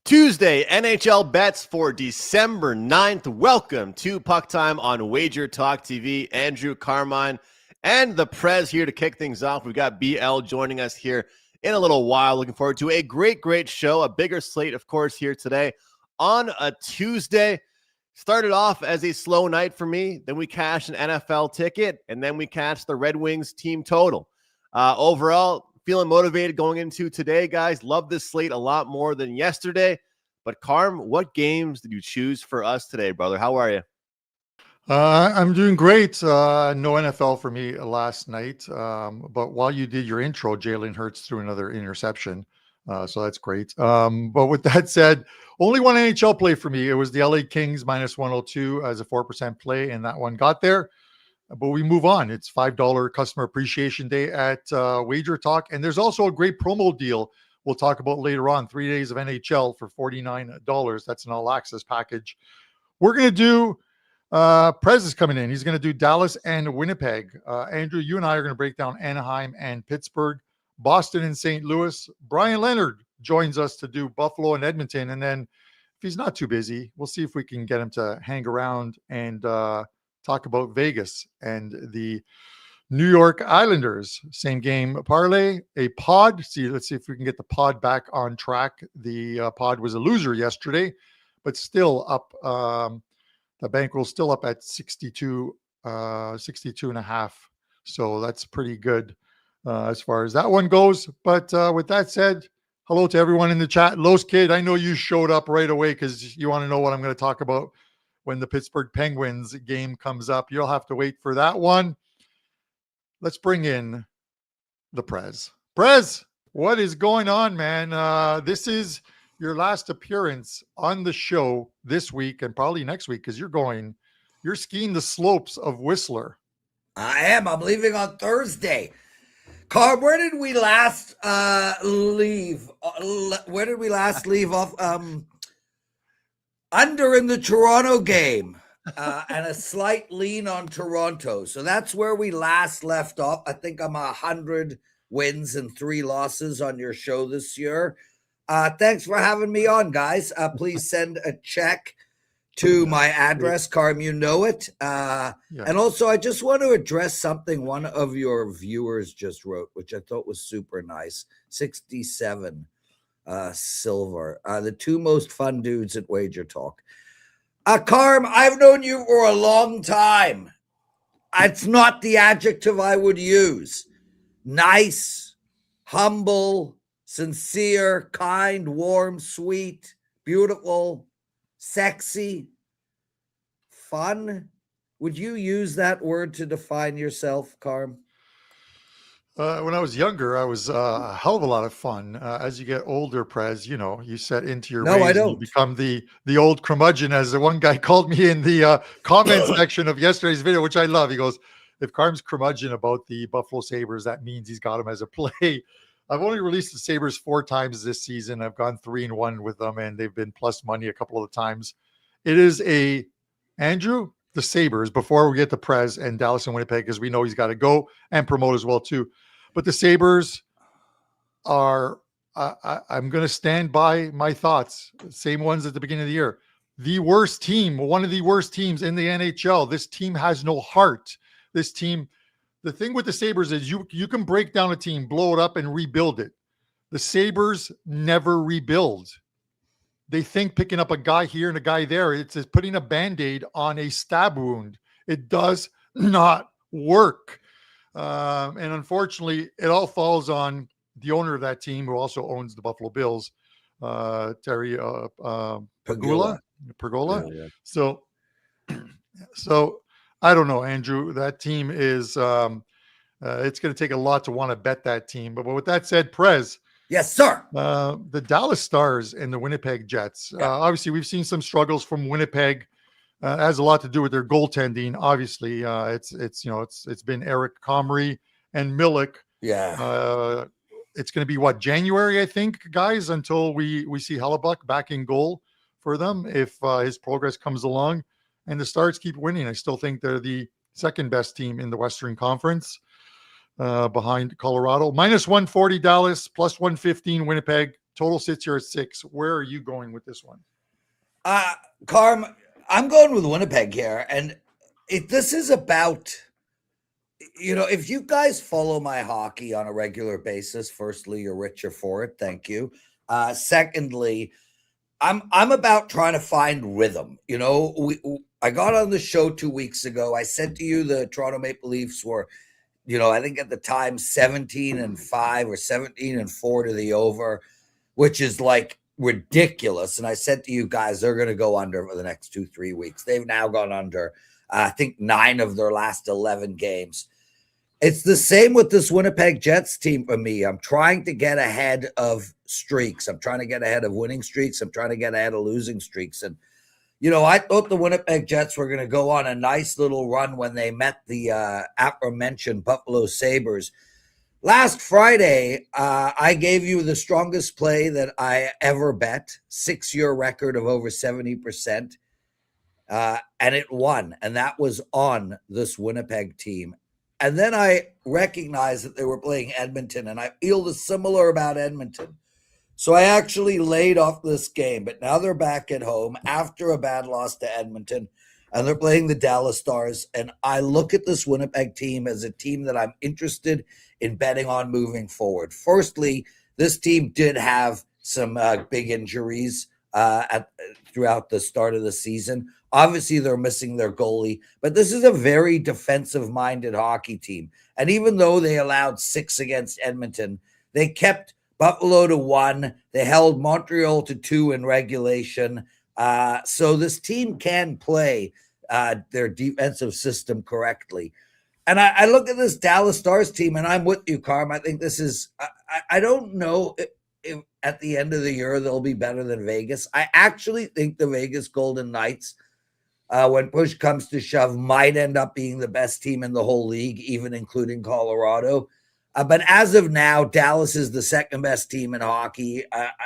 Tuesday, NHL bets for December 9th. Welcome to PuckTime on WagerTalk TV. Andrew, Carmine, and the Prez here to kick things off. We've got BL joining us here in a little while. Looking forward to a great show. A bigger slate, of course, here today on a Tuesday. Started off as a slow night for me. Then we cashed an NFL ticket, and then we cashed the Red Wings team total. Overall, feeling motivated going into today, guys. Love this slate a lot more than yesterday. But Carm, what games did you choose for us today, brother? How are you? I'm doing great. No NFL for me last night. But while you did your intro, Jalen Hurts threw another interception. So that's great. But with that said, only one NHL play for me. It was the LA Kings minus 102 as a 4% play, and that one got there. But we move on. It's $5 customer appreciation day at WagerTalk. And there's also a great promo deal we'll talk about later on. 3 days of NHL for $49. That's an all access package. We're going to do Prez is coming in. He's going to do Dallas and Winnipeg. Andrew, you and I are going to break down Anaheim and Pittsburgh, Boston and St. Louis. Brian Leonard joins us to do Buffalo and Edmonton. And then if he's not too busy, we'll see if we can get him to hang around and talk about Vegas and the New York Islanders. Same game parlay, a pod. Let's see if we can get the pod back on track. The pod was a loser yesterday, but still up. The bankroll still up at 62 and a half. So that's pretty good as far as that one goes. But with that said, hello to everyone in the chat. Los Kid, I know you showed up right away because you want to know what I'm going to talk about when the Pittsburgh Penguins game comes up. You'll have to wait for that one. Let's bring in the Prez. Prez, what is going on, man? This is your last appearance on the show this week and probably next week because you're skiing the slopes of Whistler. I am. I'm leaving on Thursday. Carl, where did we last leave? Where did we last leave off? Under in the Toronto game and a slight lean on Toronto. So that's where we last left off. I think I'm 100 wins and 3 losses on your show this year. Thanks for having me on, guys. Please send a check to my address, Carm, you know it. And also, I just want to address something one of your viewers just wrote, which I thought was super nice. 67 Silver, the 2 most fun dudes at WagerTalk. Carm, I've known you for a long time. It's not the adjective I would use. Nice, humble, sincere, kind, warm, sweet, beautiful, sexy, fun. Would you use that word to define yourself, Carm? When I was younger, I was a hell of a lot of fun. As you get older, Prez, you set into your ways. I don't. And you become the old curmudgeon, as the one guy called me in the comment section of yesterday's video, which I love. He goes, if Carm's curmudgeon about the Buffalo Sabres, that means he's got him as a play. I've only released the Sabres 4 times this season. I've gone 3-1 with them, and they've been plus money a couple of times. It is Andrew, the Sabres, before we get to Prez and Dallas and Winnipeg, because we know he's got to go and promote as well, too. But the Sabres are, I'm going to stand by my thoughts, same ones at the beginning of the year. The worst team, one of the worst teams in the NHL. This team has no heart. This team, the thing with the Sabres is you can break down a team, blow it up, and rebuild it. The Sabres never rebuild. They think picking up a guy here and a guy there, it's putting a Band-Aid on a stab wound. It does not work. And unfortunately, it all falls on the owner of that team, who also owns the Buffalo Bills, Terry Pegula. Yeah. So I don't know, Andrew. That team is it's going to take a lot to want to bet that team. But with that said, Prez. Yes, sir. The Dallas Stars and the Winnipeg Jets. Obviously, we've seen some struggles from Winnipeg. It has a lot to do with their goaltending. Obviously, it's been Eric Comrie and Milik. Yeah. It's going to be January, I think, guys, until we see Hellebuck back in goal for them if his progress comes along. And the Stars keep winning. I still think they're the second best team in the Western Conference behind Colorado. Minus 140 Dallas, plus 115 Winnipeg. Total sits here at 6. Where are you going with this one? Carm, I'm going with Winnipeg here. And this is about, if you guys follow my hockey on a regular basis, firstly, you're richer for it. Thank you. Secondly, I'm about trying to find rhythm. I got on the show 2 weeks ago. I said to you the Toronto Maple Leafs were, I think at the time 17-5 or 17-4 to the over, which is like ridiculous. And I said to you guys, they're going to go under for the next 2-3 weeks. They've now gone under, I think 9 of their last 11 games. It's the same with this Winnipeg Jets team for me. I'm trying to get ahead of streaks. I'm trying to get ahead of winning streaks. I'm trying to get ahead of losing streaks. And, I thought the Winnipeg Jets were going to go on a nice little run when they met the aforementioned Buffalo Sabres. Last Friday, I gave you the strongest play that I ever bet, 6-year record of over 70%, and it won, and that was on this Winnipeg team. And then I recognized that they were playing Edmonton, and I feel similar about Edmonton. So I actually laid off this game, but now they're back at home after a bad loss to Edmonton, and they're playing the Dallas Stars. And I look at this Winnipeg team as a team that I'm interested in betting on moving forward. Firstly, this team did have some big injuries throughout the start of the season. Obviously, they're missing their goalie, but this is a very defensive-minded hockey team. And even though they allowed 6 against Edmonton, they kept Buffalo to 1. They held Montreal to 2 in regulation. So this team can play their defensive system correctly. And I look at this Dallas Stars team, and I'm with you, Carm. I think this is I don't know if at the end of the year they'll be better than Vegas. I actually think the Vegas Golden Knights, when push comes to shove, might end up being the best team in the whole league, even including Colorado. But as of now, Dallas is the second best team in hockey,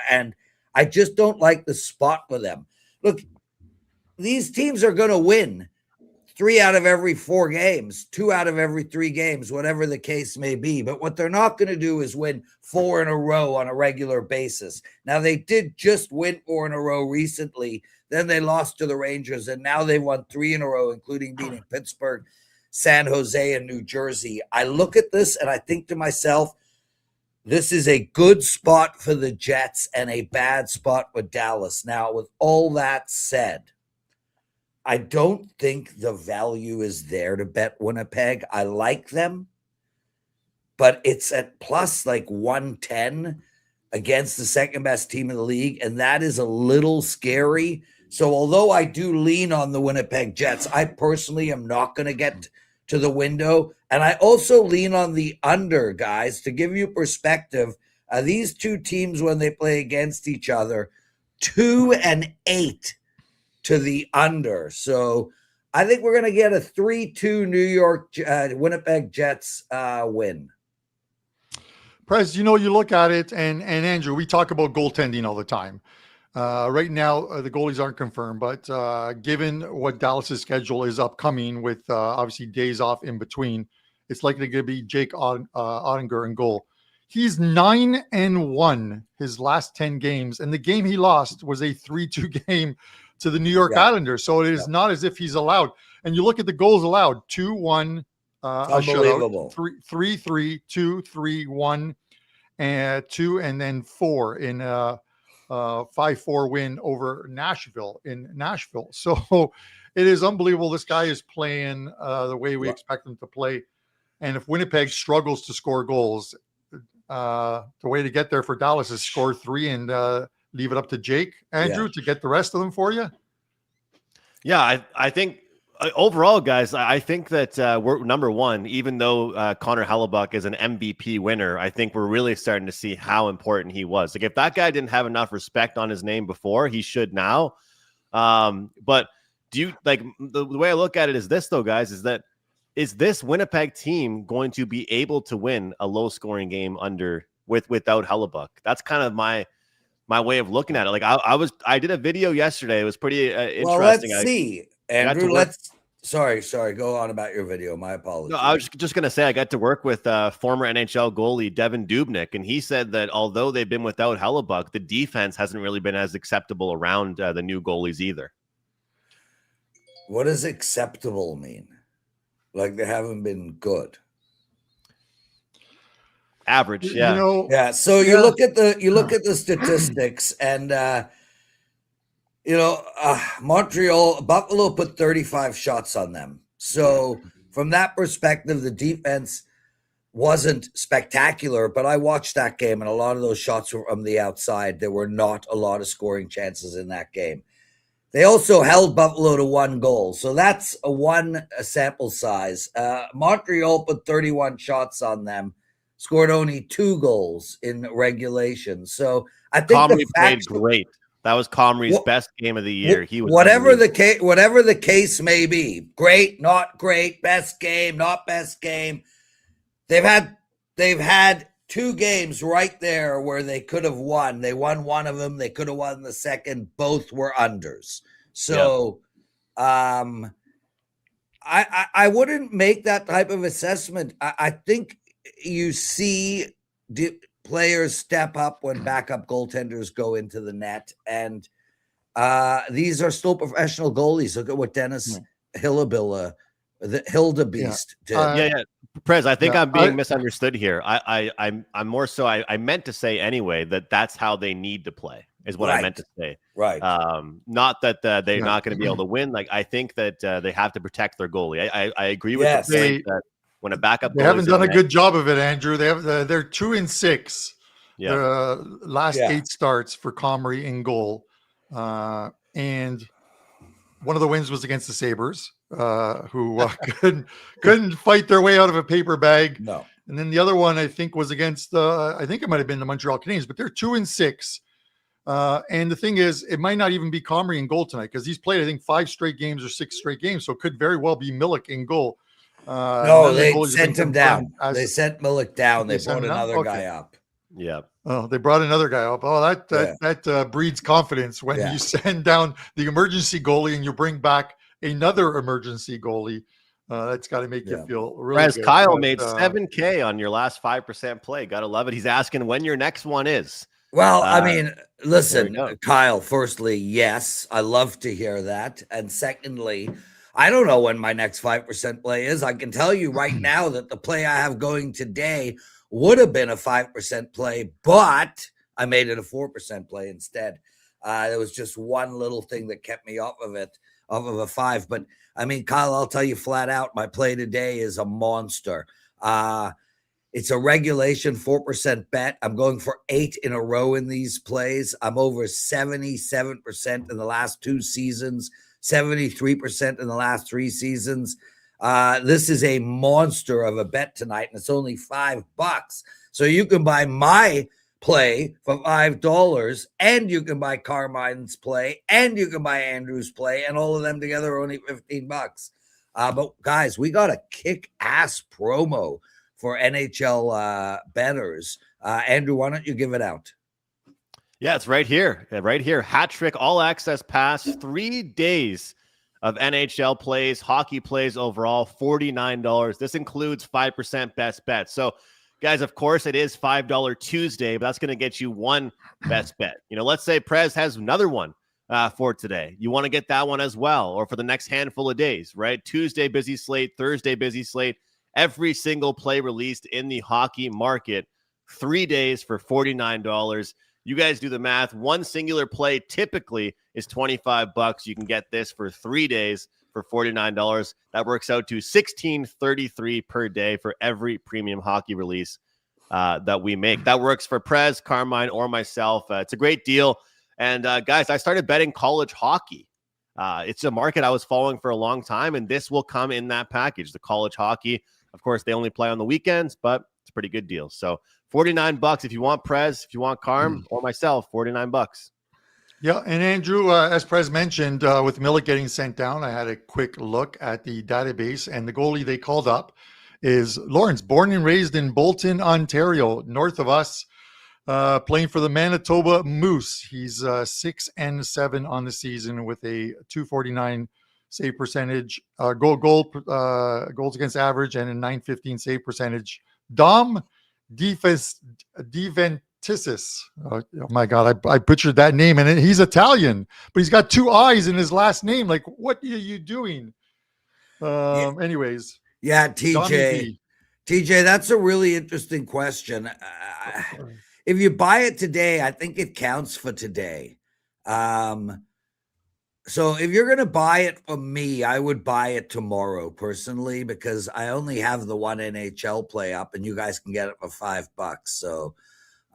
and I just don't like the spot for them. Look, these teams are going to win 3 out of every 4 games, 2 out of every 3 games, whatever the case may be. But what they're not going to do is win 4 in a row on a regular basis. Now, they did just win 4 in a row recently. Then they lost to the Rangers, and now they've won 3 in a row, including beating Pittsburgh, San Jose, and New Jersey. I look at this and I think to myself, this is a good spot for the Jets and a bad spot for Dallas. Now, with all that said, I don't think the value is there to bet Winnipeg. I like them, but it's at plus like 110 against the second best team in the league, and that is a little scary. So although I do lean on the Winnipeg Jets, I personally am not going to get to the window. And I also lean on the under, guys, to give you perspective. These two teams, when they play against each other, 2-8 to the under. So I think we're going to get a 3-2 New York Winnipeg Jets win. Prez, you look at it, and Andrew, we talk about goaltending all the time. Right now, the goalies aren't confirmed, but given what Dallas's schedule is upcoming with obviously days off in between, it's likely going to be Jake Ottinger in goal. He's 9-1 his last 10 games, and the game he lost was a 3-2 game to the New York Islanders. So it is not as if he's allowed. And you look at the goals allowed: 2-1, unbelievable, 3-3, 2-3-1, and 2, and then 4 in 5-4 win over Nashville in Nashville. So it is unbelievable. This guy is playing the way we expect him to play. And if Winnipeg struggles to score goals, the way to get there for Dallas is score 3 and leave it up to Jake, Andrew, to get the rest of them for you. Yeah, I think overall, guys, I think that we're number one, even though Connor Hellebuck is an MVP winner. I think we're really starting to see how important he was. Like, if that guy didn't have enough respect on his name before, he should now. But do you like the way I look at it is this, though, guys, is this Winnipeg team going to be able to win a low scoring game without Hellebuck? That's kind of my way of looking at it. Like I did a video yesterday. It was pretty interesting. Well, let's see, Andrew. Sorry. Go on about your video. My apologies. No, I was just going to say I got to work with former NHL goalie Devin Dubnyk, and he said that although they've been without Hellebuck, the defense hasn't really been as acceptable around the new goalies either. What does acceptable mean? Like they haven't been good? Average, yeah. Yeah. So you look at the statistics, and Montreal, Buffalo put 35 shots on them. So from that perspective, the defense wasn't spectacular, but I watched that game, and a lot of those shots were from the outside. There were not a lot of scoring chances in that game. They also held Buffalo to 1 goal. So that's a sample size. Montreal put 31 shots on them, scored only 2 goals in regulation. So I think Comrie played great. That was Comrie's best game of the year. He was whatever the case may be. Great, not great, best game, not best game. They've had 2 games right there where they could have won. They won one of them. They could have won the second. Both were unders. So I wouldn't make that type of assessment. I think you see players step up when backup goaltenders go into the net. And these are still professional goalies. Look at what Dennis Hillebilla, the Hildebeest did. Prez, I think I'm being misunderstood here. I'm more so. I meant to say anyway that's how they need to play is what I meant to say. Right. Not that they're not going to be able to win. Like I think that they have to protect their goalie. I agree with the point that when a backup, they haven't done a good job of it, Andrew. They're 2-6. Yeah. Last 8 starts for Comrie in goal, and one of the wins was against the Sabres, who couldn't fight their way out of a paper bag. No. And then the other one, I think, was against I think it might have been the Montreal Canadiens, but they're 2-6. And the thing is, it might not even be Comrie in goal tonight because he's played, I think, 5 straight games or 6 straight games. So it could very well be Milik in goal. No, they sent him down. They sent Milik down. They brought another guy up. Yeah. Oh, they brought another guy up. Oh, that breeds confidence when you send down the emergency goalie and you bring back another emergency goalie. That's got to make you feel really good. Kyle made $7,000 on your last 5% play. Gotta love it. He's asking when your next one is. Well, I mean, listen, Kyle, firstly, yes, I love to hear that. And secondly, I don't know when my next 5% play is. I can tell you right now that the play I have going today would have been a 5% play, but I made it a 4% play instead. There was just one little thing that kept me off of a 5. But I mean, Kyle, I'll tell you flat out, my play today is a monster. It's a regulation 4% bet. I'm going for 8 in a row in these plays. I'm over 77% in the last 2 seasons, 73% in the last 3 seasons. This is a monster of a bet tonight, and it's only $5. So you can buy my play for $5, and you can buy Carmine's play, and you can buy Andrew's play, and all of them together are only $15. But guys, we got a kick-ass promo for NHL bettors. Andrew, why don't you give it out? Yeah, it's right here. Right here. Hat trick, all access pass, 3 days of NHL plays, hockey plays overall, $49. This includes 5% best bet. So, guys, of course, it is $5 Tuesday, but that's going to get you one best bet. Let's say Prez has another one for today. You want to get that one as well, or for the next handful of days, right? Tuesday, busy slate. Thursday, busy slate. Every single play released in the hockey market, 3 days for $49. You guys do the math. One singular play typically is $25. You can get this for 3 days for $49. That works out to $16.33 per day for every premium hockey release that we make. That works for Prez, Carmine, or myself. It's a great deal. And guys, I started betting college hockey. It's a market I was following for a long time, and this will come in that package, the college hockey. Of course, they only play on the weekends, but it's a pretty good deal. So $49 if you want Prez, if you want Carm or myself, $49. Yeah, and Andrew, as Prez mentioned, with Milik getting sent down, I had a quick look at the database, and the goalie they called up is Lawrence, born and raised in Bolton, Ontario, north of us, playing for the Manitoba Moose. He's 6-7 on the season with a .249 save percentage, goals against average, and a 915 save percentage. Dom Diventisis. Oh my God, I butchered that name, and he's Italian, but he's got 2 I's in his last name. Like, what are you doing? Anyways, yeah, TJ, that's a really interesting question. If you buy it today, I think it counts for today. So if you're going to buy it from me, I would buy it tomorrow personally, because I only have the one NHL play up and you guys can get it for $5. So,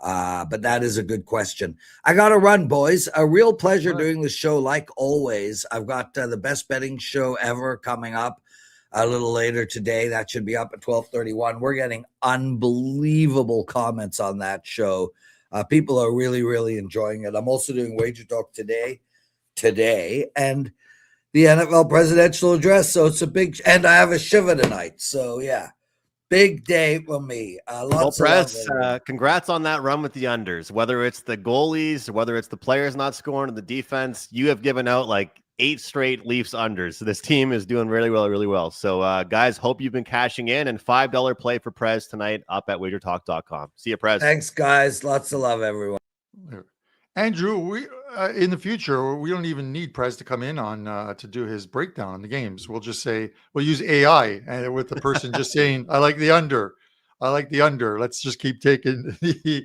but that is a good question. I got to run, boys. A real pleasure doing the show. Like always, I've got the best betting show ever coming up a little later today. That should be up at 12:31. We're getting unbelievable comments on that show. People are really, really enjoying it. I'm also doing WagerTalk today, and the NFL presidential address. So it's a big, and I have a Shiva tonight. So yeah, big day for me. Lots of PREZ, congrats on that run with the unders. Whether it's the goalies, whether it's the players not scoring, or the defense, you have given out like 8 straight Leafs unders. So this team is doing really well, really well. So guys, hope you've been cashing in, and $5 play for PREZ tonight up at WagerTalk.com. See you, PREZ. Thanks, guys. Lots of love, everyone. Andrew, we in the future, we don't even need PREZ to come in on to do his breakdown on the games. We'll just say, we'll use AI, and with the person just saying, I like the under. I like the under. Let's just keep taking the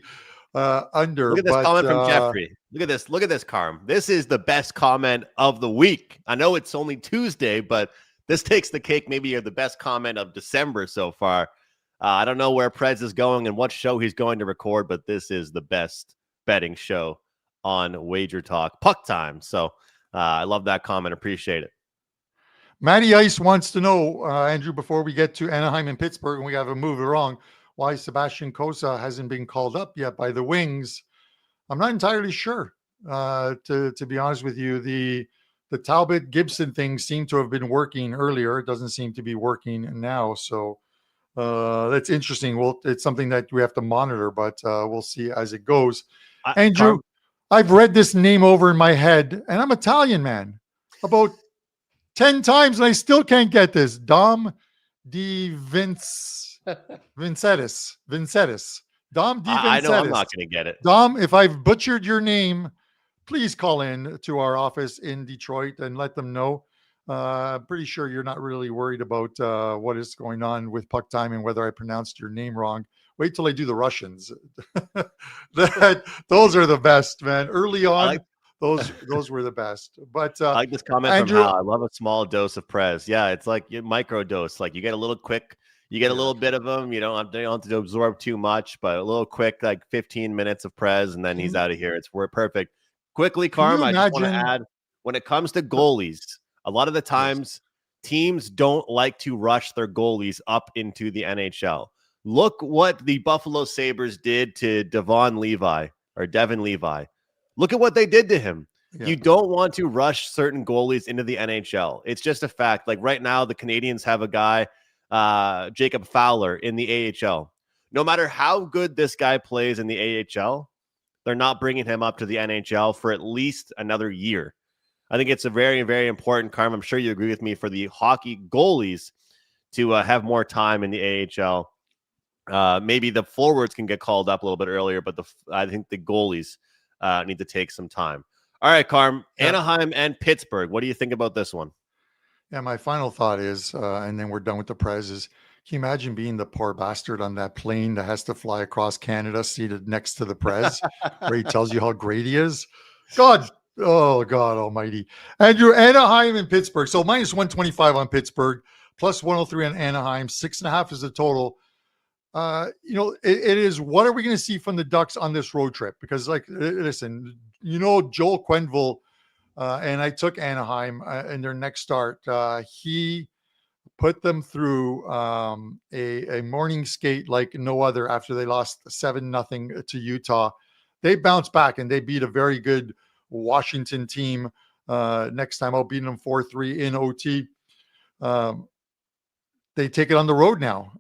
under. Look at this comment from Jeffrey. Look at this, Carm. This is the best comment of the week. I know it's only Tuesday, but this takes the cake. Maybe you're the best comment of December so far. I don't know where PREZ is going and what show he's going to record, but this is the best betting show on WagerTalk. PuckTime. So I love that comment. Appreciate it. Matty Ice wants to know, Andrew, before we get to Anaheim and Pittsburgh, and we have to move it along, why Sebastian Cossa hasn't been called up yet by the Wings. I'm not entirely sure, to be honest with you. The Talbot Gibson thing seemed to have been working earlier. It doesn't seem to be working now. So that's interesting. Well, it's something that we have to monitor, but we'll see as it goes. Andrew, I've read this name over in my head, and I'm Italian, man, about 10 times, and I still can't get this. Dom Vincetis. Dom Vincetis. I know I'm not going to get it. Dom, if I've butchered your name, please call in to our office in Detroit and let them know. Pretty sure you're not really worried about what is going on with PuckTime and whether I pronounced your name wrong. Wait till I do the Russians. Those are the best, man. Early on, those were the best. But I like this comment Andrew, from Hal. I love a small dose of PREZ. Yeah, it's like micro dose. Like you get a little quick, you get a little bit of them. You don't have to absorb too much, but a little quick, like 15 minutes of PREZ, and then he's out of here. We're perfect. Quickly, Carm, I just want to add, when it comes to goalies, a lot of the times teams don't like to rush their goalies up into the NHL. Look what the Buffalo Sabres did to Devon Levi. Look at what they did to him. Yeah. You don't want to rush certain goalies into the NHL. It's just a fact. Like right now, the Canadians have a guy, Jacob Fowler, in the AHL. No matter how good this guy plays in the AHL, they're not bringing him up to the NHL for at least another year. I think it's a very, very important, Carm. I'm sure you agree with me, for the hockey goalies to have more time in the AHL. Maybe the forwards can get called up a little bit earlier, but I think the goalies need to take some time. All right, Carm, Anaheim and Pittsburgh. What do you think about this one? Yeah, my final thought is, and then we're done with the PREZ, is can you imagine being the poor bastard on that plane that has to fly across Canada seated next to the PREZ where he tells you how great he is? God almighty. Andrew, Anaheim and Pittsburgh. So minus 125 on Pittsburgh, plus 103 on Anaheim. 6.5 is the total. It is, what are we going to see from the Ducks on this road trip? Because, like, listen, Joel Quenneville, and I took Anaheim in their next start. He put them through a morning skate like no other after they lost 7-0 to Utah. They bounced back and they beat a very good Washington team next time out, beating them 4-3 in OT. They take it on the road now.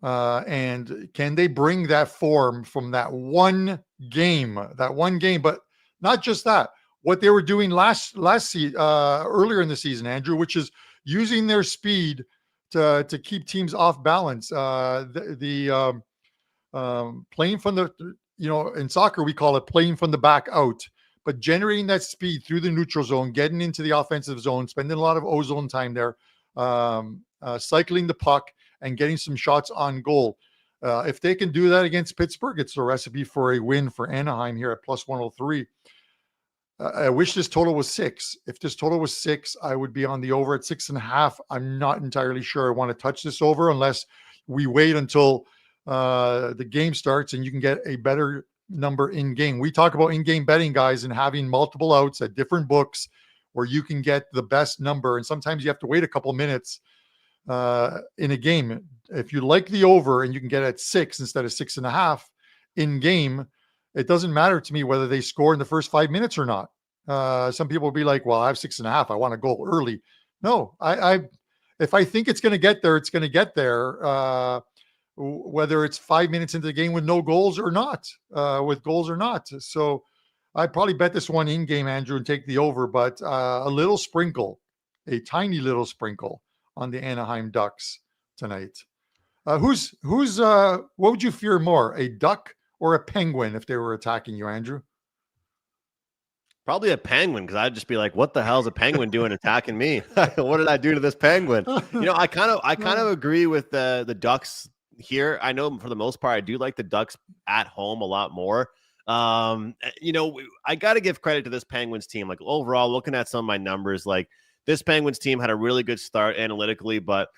And can they bring that form from that one game, but not just that, what they were doing earlier in the season, Andrew, which is using their speed to keep teams off balance. Playing from the, in soccer, we call it playing from the back out, but generating that speed through the neutral zone, getting into the offensive zone, spending a lot of ozone time there, cycling the puck and getting some shots on goal. If they can do that against Pittsburgh, it's a recipe for a win for Anaheim here at plus 103. I wish this total was 6. If this total was 6, I would be on the over at 6.5. I'm not entirely sure I want to touch this over unless we wait until the game starts and you can get a better number in game. We talk about in-game betting, guys, and having multiple outs at different books where you can get the best number. And sometimes you have to wait a couple minutes in a game. If you like the over and you can get at 6 instead of 6.5 in game, it doesn't matter to me whether they score in the first 5 minutes or not. Some people will be like, well, I have 6.5. I want to go early. No, if I think it's going to get there, it's going to get there. Whether it's 5 minutes into the game with no goals or not, with goals or not. So I'd probably bet this one in game, Andrew, and take the over, but a little sprinkle, a tiny little sprinkle on the Anaheim Ducks tonight. What would you fear more, a duck or a penguin if they were attacking you, Andrew? Probably a penguin, because I'd just be like, what the hell is a penguin doing attacking me? What did I do to this penguin? I kind of agree with the Ducks here. I know for the most part, I do like the Ducks at home a lot more. I got to give credit to this Penguins team. Like overall, looking at some of my numbers, like this Penguins team had a really good start analytically, but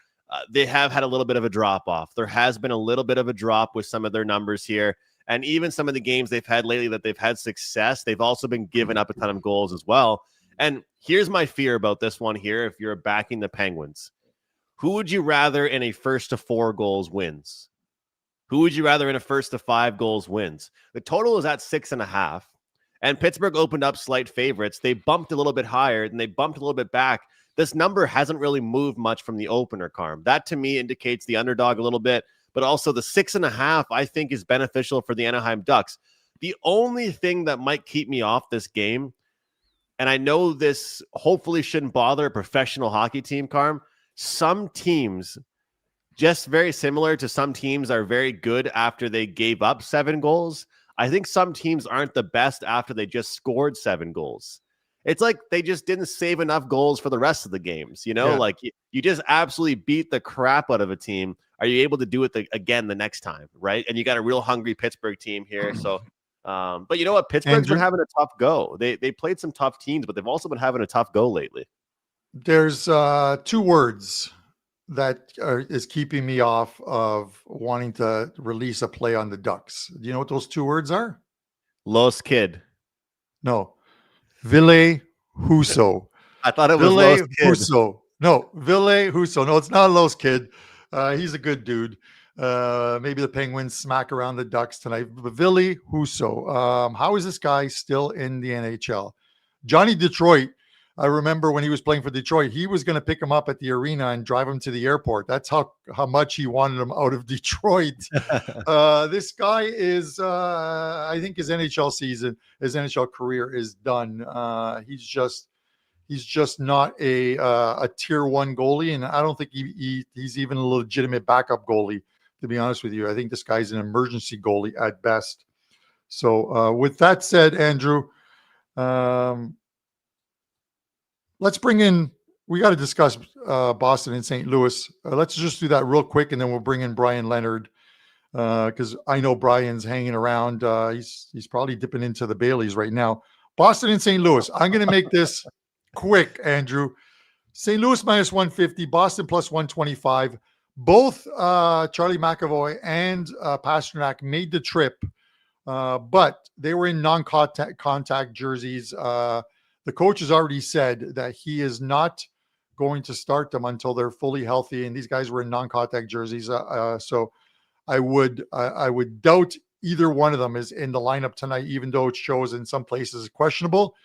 they have had a little bit of a drop off. There has been a little bit of a drop with some of their numbers here. And even some of the games they've had lately that they've had success, they've also been giving up a ton of goals as well. And here's my fear about this one here. If you're backing the Penguins, who would you rather in a 1 to 4 goals wins? Who would you rather in a 1 to 5 goals wins? The total is at 6.5. And Pittsburgh opened up slight favorites. They bumped a little bit higher and they bumped a little bit back. This number hasn't really moved much from the opener, Carm. That to me indicates the underdog a little bit. But also the 6.5, I think, is beneficial for the Anaheim Ducks. The only thing that might keep me off this game, and I know this hopefully shouldn't bother a professional hockey team, Carm, some teams, just very similar to some teams, are very good after they gave up 7 goals. I think some teams aren't the best after they just scored 7 goals. It's like they just didn't save enough goals for the rest of the games. Like you just absolutely beat the crap out of a team. Are you able to do it again the next time, right? And you got a real hungry Pittsburgh team here. So, but you know what? Pittsburgh's been having a tough go. They played some tough teams, but they've also been having a tough go lately. There's 2 words that is keeping me off of wanting to release a play on the Ducks. Do you know what those 2 words are? Los Kid. No. Ville Husso. I thought it was Los Kid. Husso. No, Ville Husso. No, it's not Los Kid. He's a good dude. Maybe the Penguins smack around the Ducks tonight. But Ville Husso. How is this guy still in the NHL? Johnny Detroit. I remember when he was playing for Detroit, he was going to pick him up at the arena and drive him to the airport. That's how much he wanted him out of Detroit. This guy is, I think his NHL career is done. He's just not a tier 1 goalie, and I don't think he's even a legitimate backup goalie, to be honest with you. I think this guy's an emergency goalie at best. So with that said, Andrew, let's bring in, we got to discuss Boston and St. Louis. Let's just do that real quick, and then we'll bring in Brian Leonard, because I know Brian's hanging around. He's probably dipping into the Baileys right now. Boston and St. Louis. I'm going to make this quick, Andrew. St. Louis minus 150, Boston plus 125. Both Charlie McAvoy and Pasternak made the trip, but they were in non-contact jerseys. The coach has already said that he is not going to start them until they're fully healthy, and these guys were in non-contact jerseys. So I would doubt either one of them is in the lineup tonight, even though it shows in some places questionable.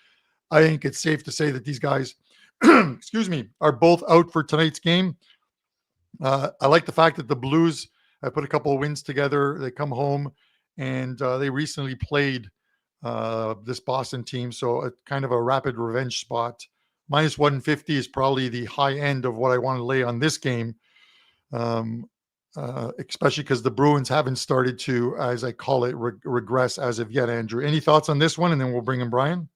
I think it's safe to say that these guys, excuse me, are both out for tonight's game. I like the fact that the Blues have put a couple of wins together. They come home, and they recently played this Boston team, so a kind of a rapid revenge spot minus 150 is probably the high end of what I want to lay on this game. Especially because the Bruins haven't started to, as I call it, regress as of yet. Andrew, any thoughts on this one? And then we'll bring in Brian.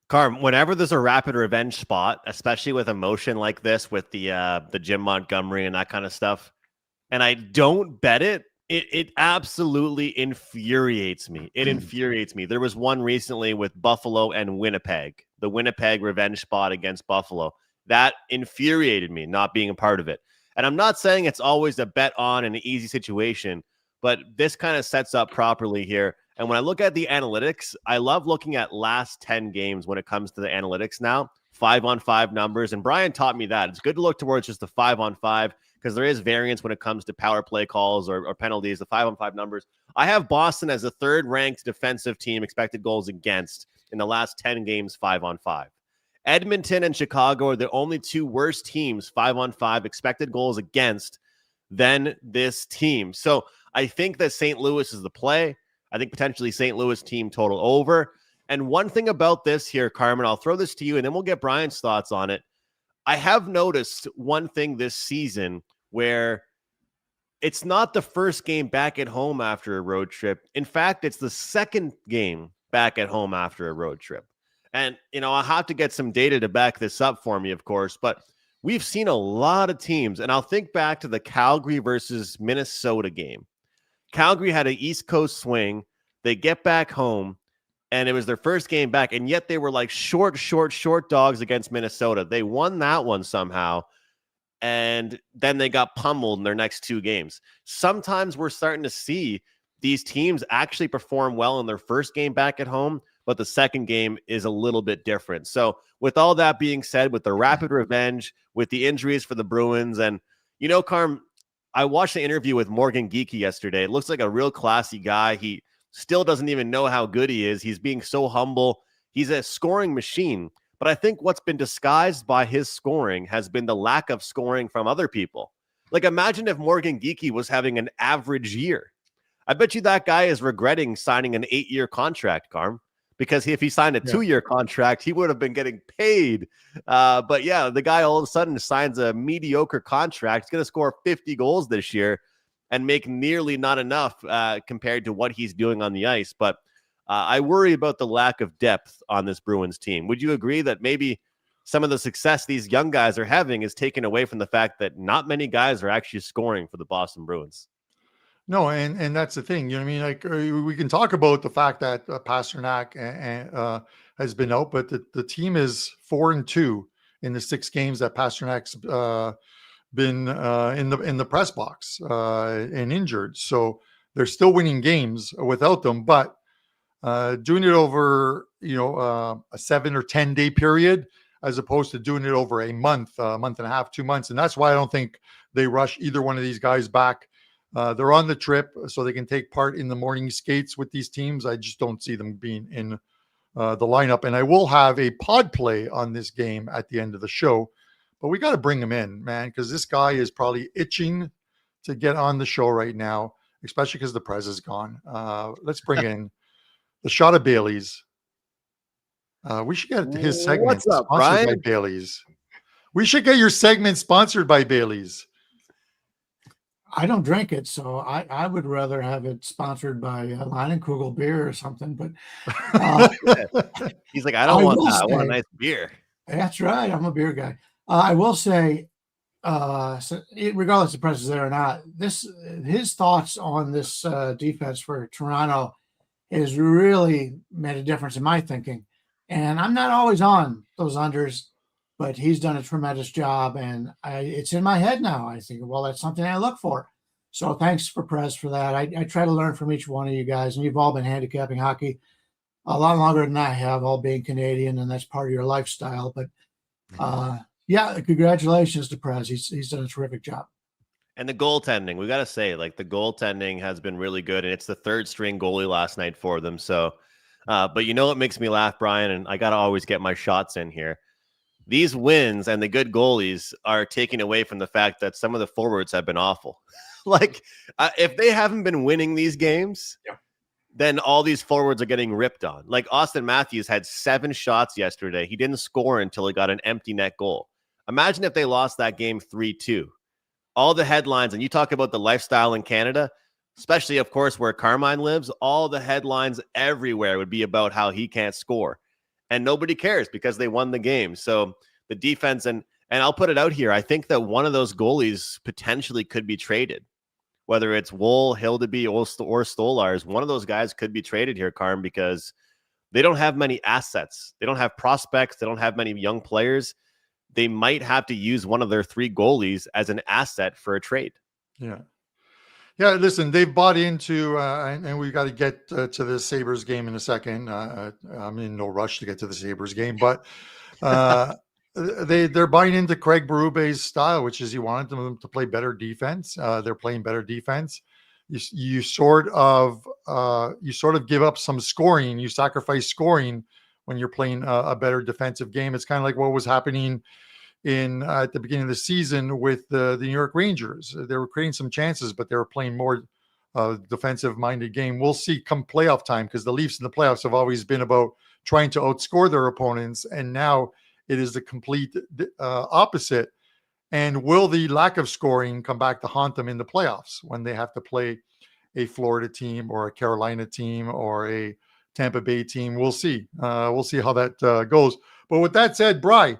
Carm, whenever there's a rapid revenge spot, especially with emotion like this, with the Jim Montgomery and that kind of stuff, and I don't bet it, it absolutely infuriates me. It infuriates me. There was one recently with Buffalo and Winnipeg, the Winnipeg revenge spot against Buffalo. That infuriated me, not being a part of it. And I'm not saying it's always a bet on an easy situation, but this kind of sets up properly here. And when I look at the analytics, I love looking at last 10 games when it comes to the analytics now, 5-on-5 numbers. And Brian taught me that. It's good to look towards just the 5-on-5 because there is variance when it comes to power play calls or penalties, the 5-on-5 numbers. I have Boston as the third-ranked defensive team expected goals against in the last 10 games, 5-on-5. Edmonton and Chicago are the only two worst teams, 5-on-5 expected goals against than this team. So I think that St. Louis is the play. I think potentially St. Louis team total over. And one thing about this here, Carmen, I'll throw this to you and then we'll get Brian's thoughts on it. I have noticed one thing this season where it's not the first game back at home after a road trip. In fact, it's the second game back at home after a road trip. And, I'll have to get some data to back this up for me, of course, but we've seen a lot of teams, and I'll think back to the Calgary versus Minnesota game. Calgary had an East Coast swing. They get back home, and it was their first game back, and yet they were like short dogs against Minnesota. They won that one somehow, and then they got pummeled in their next two games. Sometimes we're starting to see these teams actually perform well in their first game back at home, but the second game is a little bit different. So with all that being said, with the rapid revenge, with the injuries for the Bruins, and, Carm, I watched the interview with Morgan Geekie yesterday. It looks like a real classy guy. He still doesn't even know how good he is. He's being so humble. He's a scoring machine. But I think what's been disguised by his scoring has been the lack of scoring from other people. Like, imagine if Morgan Geekie was having an average year. I bet you that guy is regretting signing an 8-year contract, Carm. Because if he signed a 2-year contract, he would have been getting paid. But yeah, the guy all of a sudden signs a mediocre contract. He's going to score 50 goals this year and make nearly not enough compared to what he's doing on the ice. But I worry about the lack of depth on this Bruins team. Would you agree that maybe some of the success these young guys are having is taken away from the fact that not many guys are actually scoring for the Boston Bruins? No, and that's the thing. You know what I mean? Like, we can talk about the fact that Pasternak has been out, but the team is 4-2 in the 6 games that Pasternak's been in the press box and injured. So they're still winning games without them, but doing it over a 7 or 10 day period as opposed to doing it over a month and a half, 2 months, and that's why I don't think they rush either one of these guys back. They're on the trip, so they can take part in the morning skates with these teams. I just don't see them being in the lineup. And I will have a pod play on this game at the end of the show. But we got to bring him in, man, because this guy is probably itching to get on the show right now, especially because the Prez is gone. Let's bring in the shot of Bailey's. We should get his segment sponsored Brian? By Bailey's. We should get your segment sponsored by Bailey's. I don't drink it, so I would rather have it sponsored by Leinenkugel beer or something. But he's like, I don't want that. I want a nice beer. That's right. I'm a beer guy. I will say, regardless of Prez is there or not, his thoughts on this defense for Toronto has really made a difference in my thinking. And I'm not always on those unders, but he's done a tremendous job, and it's in my head now. I think, well, that's something I look for. So thanks for Prez for that. I try to learn from each one of you guys, and you've all been handicapping hockey a lot longer than I have, all being Canadian, and that's part of your lifestyle. But yeah, congratulations to Prez. He's done a terrific job. And the goaltending, we got to say, like, the goaltending has been really good, and it's the third string goalie last night for them. So, but what makes me laugh, Brian, and I got to always get my shots in here. These wins and the good goalies are taken away from the fact that some of the forwards have been awful. Like, if they haven't been winning these games, then all these forwards are getting ripped on. Like Austin Matthews had 7 shots yesterday. He didn't score until he got an empty net goal. Imagine if they lost that game 3-2. All the headlines, and you talk about the lifestyle in Canada, especially, of course, where Carmine lives, all the headlines everywhere would be about how he can't score. And nobody cares because they won the game. So the defense, and I'll put it out here, I think that one of those goalies potentially could be traded. Whether it's Woll, Hildeby, or Stolarz, one of those guys could be traded here, Carm, because they don't have many assets. They don't have prospects. They don't have many young players. They might have to use one of their 3 goalies as an asset for a trade. Yeah. Yeah, listen, they've bought into, and we've got to get to the Sabres game in a second. I'm in no rush to get to the Sabres game, but they're buying into Craig Berube's style, which is he wanted them to play better defense. They're playing better defense. You sort of give up some scoring. You sacrifice scoring when you're playing a better defensive game. It's kind of like what was happening at the beginning of the season with the New York Rangers. They were creating some chances, but they were playing more defensive-minded game. We'll see come playoff time, because the Leafs in the playoffs have always been about trying to outscore their opponents, and now it is the complete opposite. And will the lack of scoring come back to haunt them in the playoffs when they have to play a Florida team or a Carolina team or a Tampa Bay team? We'll see. We'll see how that goes. But with that said, Bry,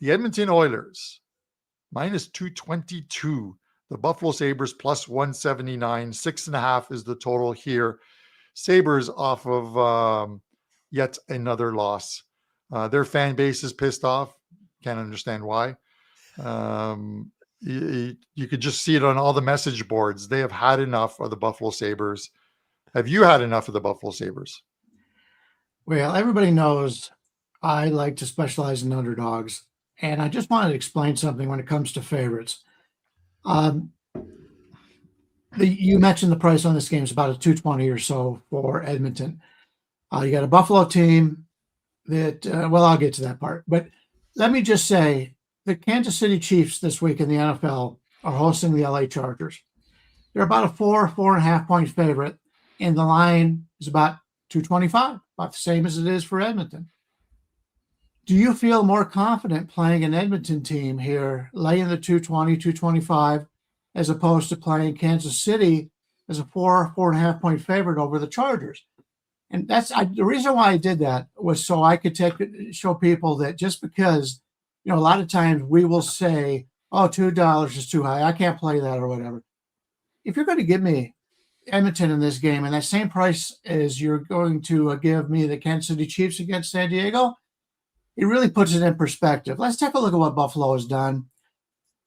the Edmonton Oilers, minus 222. The Buffalo Sabres, plus 179. 6.5 is the total here. Sabres off of yet another loss. Their fan base is pissed off. Can't understand why. You could just see it on all the message boards. They have had enough of the Buffalo Sabres. Have you had enough of the Buffalo Sabres? Well, everybody knows I like to specialize in underdogs, and I just wanted to explain something when it comes to favorites. You mentioned the price on this game is about a 220 or so for Edmonton. You got a Buffalo team that, I'll get to that part. But let me just say, the Kansas City Chiefs this week in the NFL are hosting the LA Chargers. They're about a 4.5 point favorite, and the line is about 225, about the same as it is for Edmonton. Do you feel more confident playing an Edmonton team here, laying the 220, 225, as opposed to playing Kansas City as a 4.5 point favorite over the Chargers? And the reason why I did that was so I could show people that just because, a lot of times we will say, oh, $2 is too high, I can't play that or whatever. If you're going to give me Edmonton in this game and that same price as you're going to give me the Kansas City Chiefs against San Diego, it really puts it in perspective. Let's take a look at what Buffalo has done.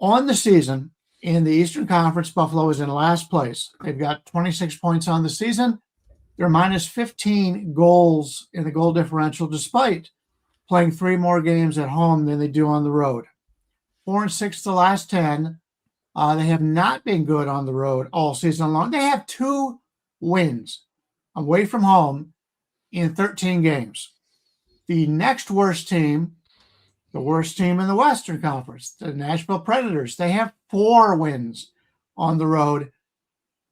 On the season, in the Eastern Conference, Buffalo is in last place. They've got 26 points on the season. They're minus 15 goals in the goal differential, despite playing 3 more games at home than they do on the road. 4-6 the last 10. They have not been good on the road all season long. They have 2 wins away from home in 13 games. The next worst team, the worst team in the Western Conference, the Nashville Predators, they have 4 wins on the road.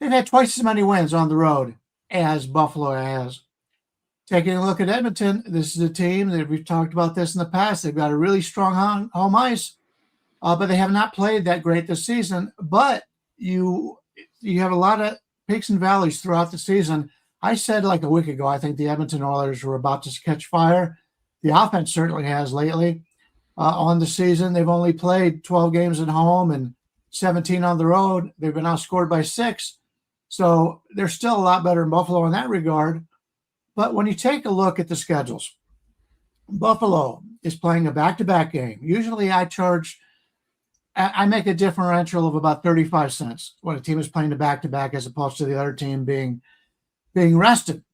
They've had twice as many wins on the road as Buffalo has. Taking a look at Edmonton, this is a team that we've talked about this in the past. They've got a really strong home ice, but they have not played that great this season. But you have a lot of peaks and valleys throughout the season. I said like a week ago, I think the Edmonton Oilers were about to catch fire. The offense certainly has lately. On the season, they've only played 12 games at home and 17 on the road. They've been outscored by 6. So they're still a lot better than Buffalo in that regard. But when you take a look at the schedules, Buffalo is playing a back-to-back game. Usually I make a differential of about 35 cents when a team is playing a back-to-back as opposed to the other team being rested.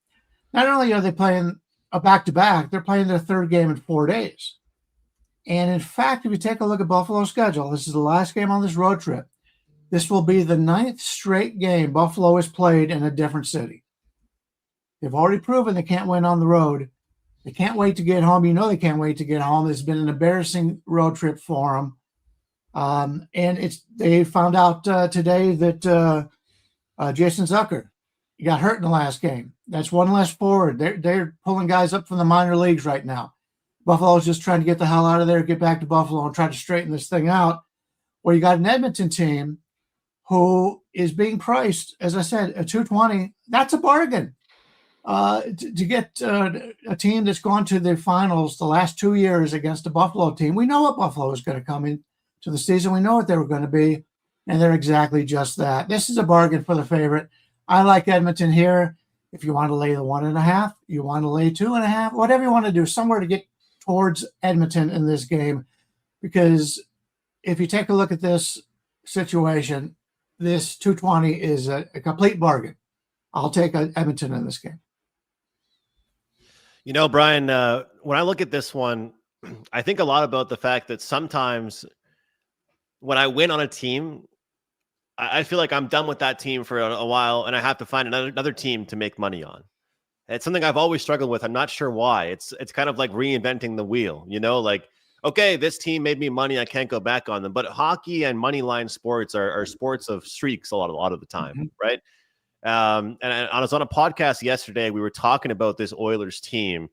Not only are they playing a back-to-back, they're playing their 3rd game in 4 days. And in fact, if you take a look at Buffalo's schedule, this is the last game on this road trip. This will be the 9th straight game Buffalo has played in a different city. They've already proven they can't win on the road. They can't wait to get home. They can't wait to get home. It's been an embarrassing road trip for them. And they found out today that Jason Zucker, He got hurt in the last game. That's one less forward. They're pulling guys up from the minor leagues right now. Buffalo's just trying to get the hell out of there, get back to Buffalo, and try to straighten this thing out. Well, you got an Edmonton team who is being priced, as I said, a 220. That's a bargain. To get a team that's gone to the finals the last 2 years against a Buffalo team, we know what Buffalo is going to come into the season. We know what they were going to be, and they're exactly just that. This is a bargain for the favorite. I like Edmonton here. If you want to lay the 1.5, you want to lay 2.5, whatever you want to do, somewhere to get towards Edmonton in this game. Because if you take a look at this situation, this 220 is a complete bargain. I'll take Edmonton in this game. You know, Brian, when I look at this one, I think a lot about the fact that sometimes when I win on a team, I feel like I'm done with that team for a while and I have to find another team to make money on. It's something I've always struggled with. I'm not sure why. It's kind of like reinventing the wheel, you know, like, okay, this team made me money. I can't go back on them. But hockey and money line sports are sports of streaks a lot of the time, right? And I was on a podcast yesterday. We were talking about this Oilers team.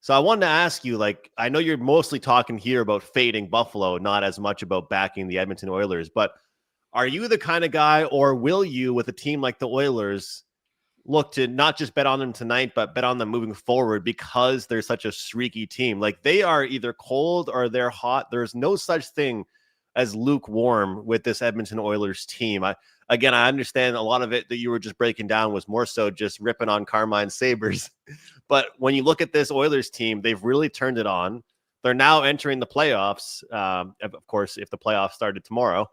So I wanted to ask you, like, I know you're mostly talking here about fading Buffalo, not as much about backing the Edmonton Oilers, but are you the kind of guy, or will you, with a team like the Oilers, look to not just bet on them tonight, but bet on them moving forward because they're such a streaky team? Like, they are either cold or they're hot. There's no such thing as lukewarm with this Edmonton Oilers team. I understand a lot of it that you were just breaking down was more so just ripping on Carmine Sabres. But when you look at this Oilers team, they've really turned it on. They're now entering the playoffs. Of course, if the playoffs started tomorrow,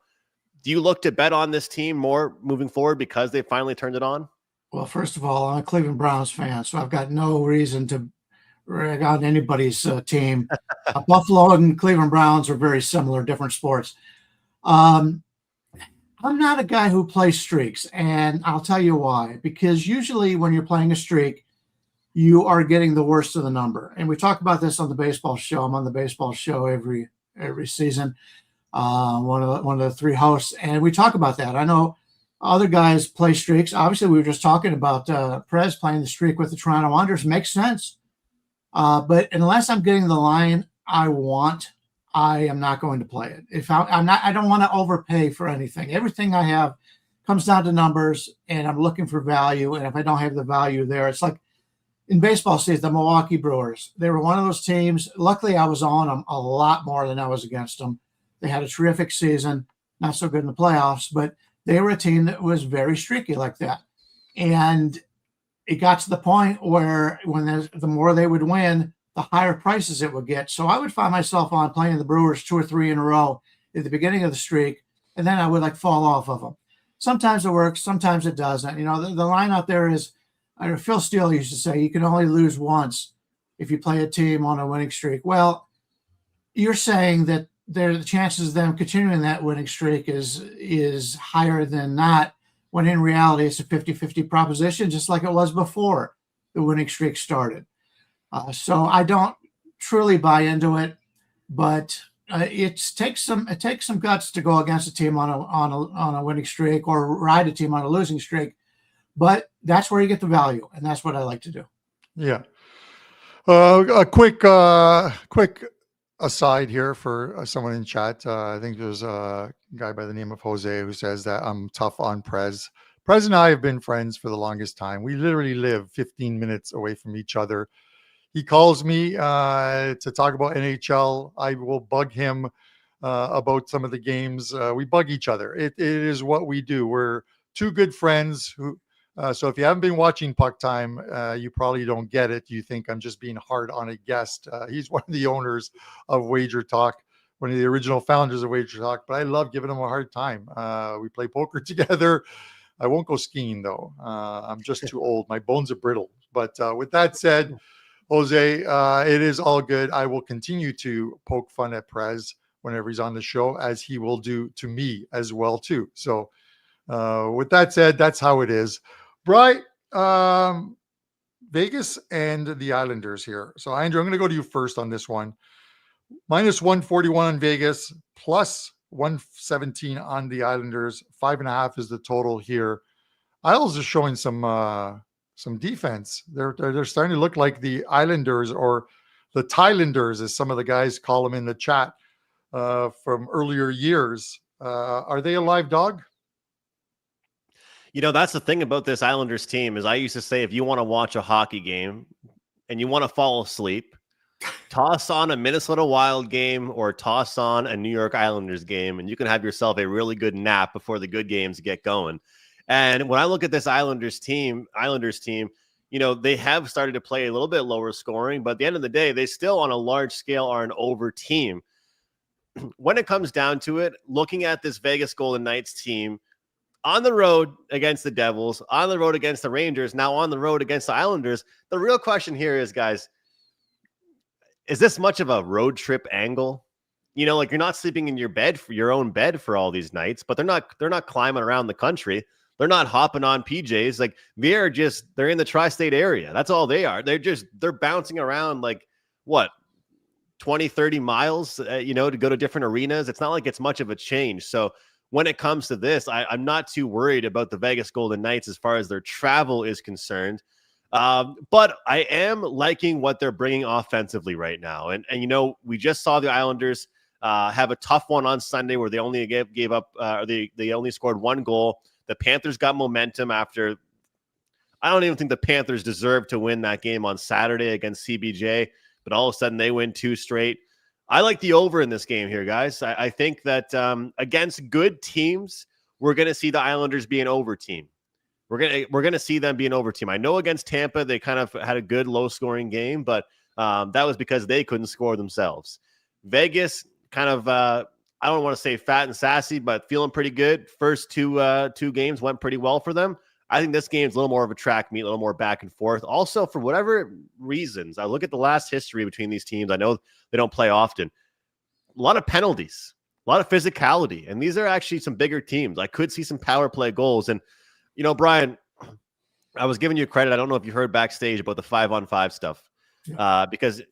do you look to bet on this team more moving forward because they finally turned it on? Well, first of all, I'm a Cleveland Browns fan, so I've got no reason to rag on anybody's team. Buffalo and Cleveland Browns are very similar, different sports. I'm not a guy who plays streaks, and I'll tell you why. Because usually when you're playing a streak, you are getting the worst of the number. And we talk about this on the baseball show. I'm on the baseball show every season. One of the three hosts, and we talk about that. I know other guys play streaks. Obviously, we were just talking about PREZ playing the streak with the Toronto Wanderers. Makes sense. But unless I'm getting the line I want, I am not going to play it. If I don't want to overpay for anything. Everything I have comes down to numbers, and I'm looking for value. And if I don't have the value there, it's like in baseball season, the Milwaukee Brewers. They were one of those teams. Luckily, I was on them a lot more than I was against them. They had a terrific season, not so good in the playoffs, but they were a team that was very streaky like that. And it got to the point where when the more they would win, the higher prices it would get. So I would find myself on playing the Brewers 2 or 3 in a row at the beginning of the streak, and then I would like fall off of them. Sometimes it works, sometimes it doesn't. You know, the line out there is, Phil Steele used to say, you can only lose once if you play a team on a winning streak. Well, you're saying that the chances of them continuing that winning streak is higher than not, when in reality it's a 50-50 proposition, just like it was before the winning streak started. So I don't truly buy into it, but it takes some guts to go against a team on a winning streak or ride a team on a losing streak. But that's where you get the value, and that's what I like to do. Yeah. A quick aside here for someone in chat. I think there's a guy by the name of Jose who says that I'm tough on PREZ. PREZ and I have been friends for the longest time. We literally live 15 minutes away from each other. He calls me to talk about NHL. I will bug him about some of the games. We bug each other. It is what we do. We're two good friends who. So if you haven't been watching PuckTime, you probably don't get it. You think I'm just being hard on a guest. He's one of the owners of WagerTalk, one of the original founders of WagerTalk, but I love giving him a hard time. We play poker together. I won't go skiing, though. I'm just too old. My bones are brittle. But with that said, Jose, it is all good. I will continue to poke fun at PREZ whenever he's on the show, as he will do to me as well, too. So with that said, that's how it is. Brian, Vegas and the Islanders here. So, Andrew, I'm going to go to you first on this one. Minus 141 on Vegas, plus 117 on the Islanders. 5.5 is the total here. Isles is showing some defense. They're starting to look like the Islanders or the Thailanders, as some of the guys call them in the chat from earlier years. Are they a live dog? You know, that's the thing about this Islanders team is I used to say, if you want to watch a hockey game and you want to fall asleep, toss on a Minnesota Wild game or toss on a New York Islanders game, and you can have yourself a really good nap before the good games get going. And when I look at this Islanders team, you know, they have started to play a little bit lower scoring, but at the end of the day, they still on a large scale are an over team. When it comes down to it, looking at this Vegas Golden Knights team, on the road against the Devils, on the road against the Rangers, now on the road against the Islanders. The real question here is, guys, is this much of a road trip angle? You know, like you're not sleeping in your own bed for all these nights, but they're not climbing around the country. They're not hopping on PJs. Like they're in the tri-state area. That's all they are. They're bouncing around like what, 20, 30 miles, you know, to go to different arenas. It's not like it's much of a change. So when it comes to this, I'm not too worried about the Vegas Golden Knights as far as their travel is concerned. But I am liking what they're bringing offensively right now. And you know, we just saw the Islanders have a tough one on Sunday where they only gave up, they only scored one goal. The Panthers got momentum after. I don't even think the Panthers deserved to win that game on Saturday against CBJ, but all of a sudden they win 2 straight. I like the over in this game here, guys. I think that against good teams, we're going to see the Islanders be an over team. We're gonna see them be an over team. I know against Tampa, they kind of had a good low-scoring game, but that was because they couldn't score themselves. Vegas kind of, I don't want to say fat and sassy, but feeling pretty good. First two games went pretty well for them. I think this game's a little more of a track meet, a little more back and forth. Also, for whatever reasons, I look at the last history between these teams. I know they don't play often. A lot of penalties, a lot of physicality, and these are actually some bigger teams. I could see some power play goals. And, you know, Brian, I was giving you credit. I don't know if you heard backstage about the 5-on-5 stuff because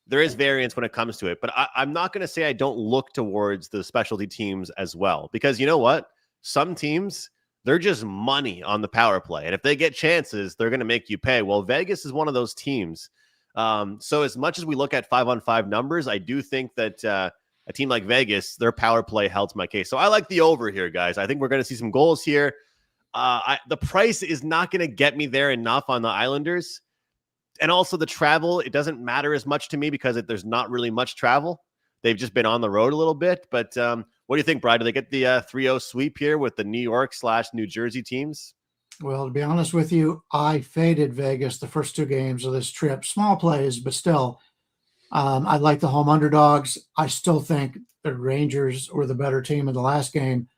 there is variance when it comes to it. But I'm not going to say I don't look towards the specialty teams as well, because you know what? Some teams, they're just money on the power play. And if they get chances, they're going to make you pay. Well, Vegas is one of those teams. So as much as we look at 5-on-5 numbers, I do think that a team like Vegas, their power play helps my case. So I like the over here, guys. I think we're going to see some goals here. The price is not going to get me there enough on the Islanders. And also the travel, it doesn't matter as much to me because there's not really much travel. They've just been on the road a little bit. But what do you think, Brian? Do they get the 3-0 sweep here with the New York/New Jersey teams? Well, to be honest with you, I faded Vegas the first 2 games of this trip. Small plays, but still, I like the home underdogs. I still think the Rangers were the better team in the last game.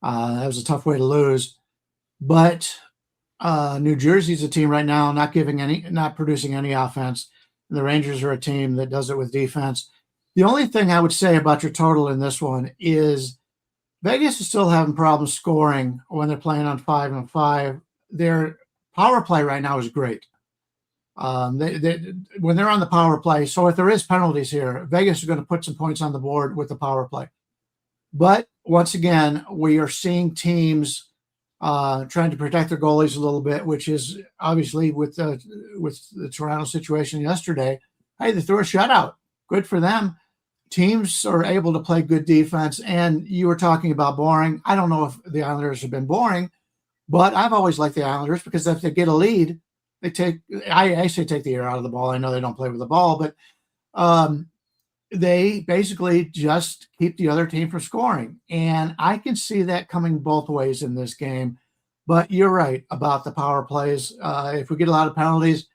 That was a tough way to lose. But New Jersey's a team right now not producing any offense. And the Rangers are a team that does it with defense. The only thing I would say about your total in this one is Vegas is still having problems scoring when they're playing on 5-on-5. Their power play right now is great. When they're on the power play, so if there is penalties here, Vegas is going to put some points on the board with the power play. But once again, we are seeing teams trying to protect their goalies a little bit, which is obviously with the Toronto situation yesterday. Hey, they threw a shutout. Good for them. Teams are able to play good defense. And you were talking about boring. I don't know if the Islanders have been boring, but I've always liked the Islanders because if they get a lead, I say take the air out of the ball. I know they don't play with the ball, but they basically just keep the other team from scoring. And I can see that coming both ways in this game. But you're right about the power plays. If we get a lot of penalties,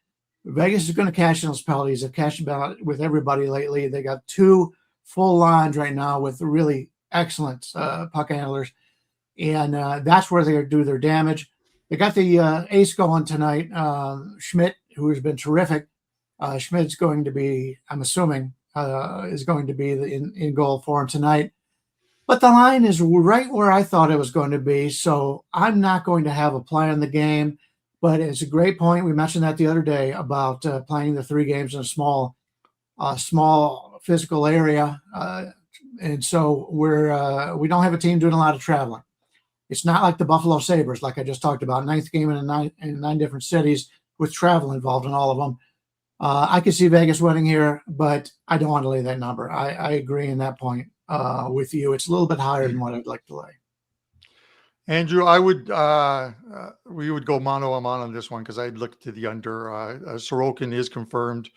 Vegas is going to cash in those penalties. They've cashed about with everybody lately. They got 2 full lines right now with really excellent puck handlers. And that's where they do their damage. They got the ace going tonight, Schmidt, who has been terrific. Schmidt's going to be, I'm assuming, is going to be in goal for him tonight. But the line is right where I thought it was going to be, so I'm not going to have a play on the game. But it's a great point. We mentioned that the other day about playing the 3 games in a small physical area. And so we don't have a team doing a lot of traveling. It's not like the Buffalo Sabres, like I just talked about, ninth game in nine different cities with travel involved in all of them. I could see Vegas winning here, but I don't want to lay that number. I agree in that point with you. It's a little bit higher than what I'd like to lay. Andrew, we would go mano a mano on this one because I'd look to the under. Sorokin is confirmed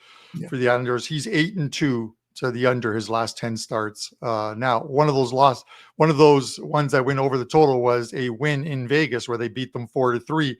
for the unders. He's 8-2 to the under his last 10 starts. Now, one of those ones that went over the total was a win in Vegas where they beat them 4-3.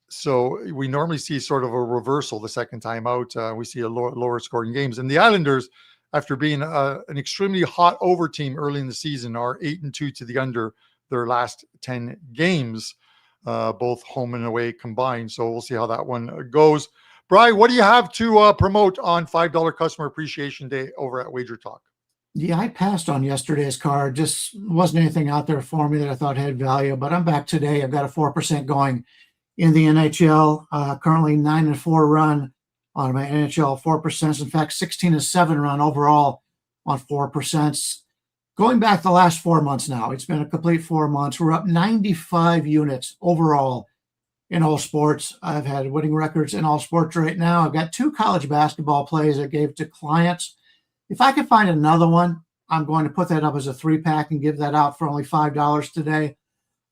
So we normally see sort of a reversal the second time out. We see a lower scoring games. And the Islanders, after being an extremely hot over team early in the season, are 8-2 to the under their last 10 games, both home and away combined. So we'll see how that one goes. Brian, what do you have to promote on $5 Customer Appreciation Day over at WagerTalk? Yeah, I passed on yesterday's card. Just wasn't anything out there for me that I thought had value, but I'm back today. I've got a 4% going in the NHL, currently 9-4 run on my NHL 4%. In fact, 16-7 run overall on 4%. Going back the last 4 months now, it's been a complete 4 months. We're up 95 units overall in all sports. I've had winning records in all sports right now. I've got 2 college basketball plays I gave to clients. If I can find another one, I'm going to put that up as a 3-pack and give that out for only $5 today.